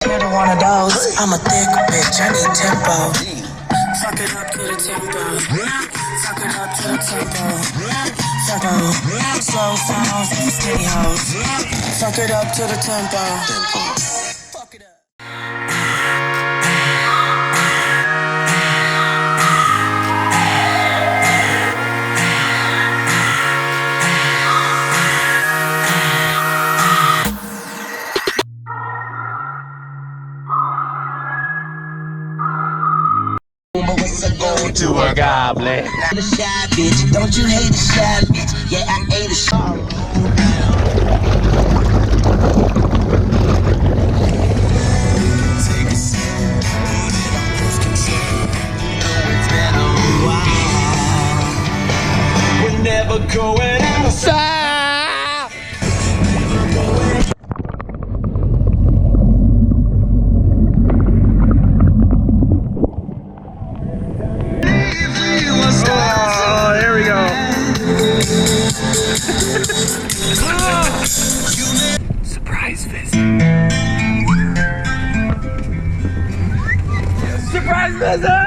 You're one of those. I'm a thick bitch, I need tempo. Fuck it up to the tempo. Fuck it up to the tempo. Fuck it. Slow songs and skinny hoes. Fuck it up to the tempo. Fuck it up. To a goblin. The shy bitch, don't you hate the shy bitch? Yeah, I ate a shy. Take a sip, put it on cruise control. Oh, it's been a while. We're never going outside. Surprise visit. Surprise visit!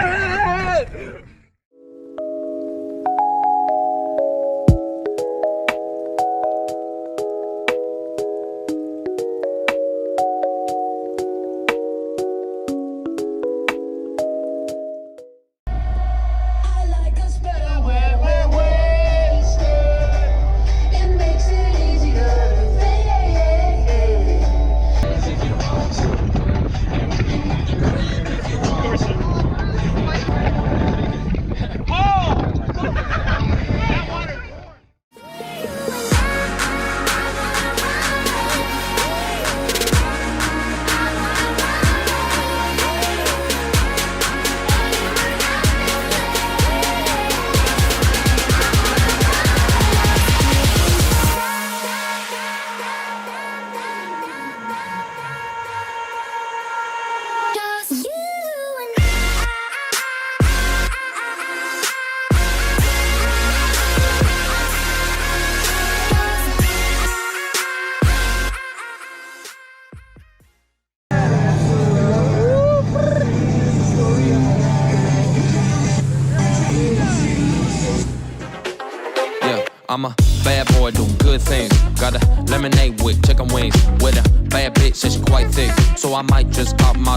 I'm a bad boy doing good things. Got a lemonade with chicken wings with a bad bitch and she quite thick. So I might just pop my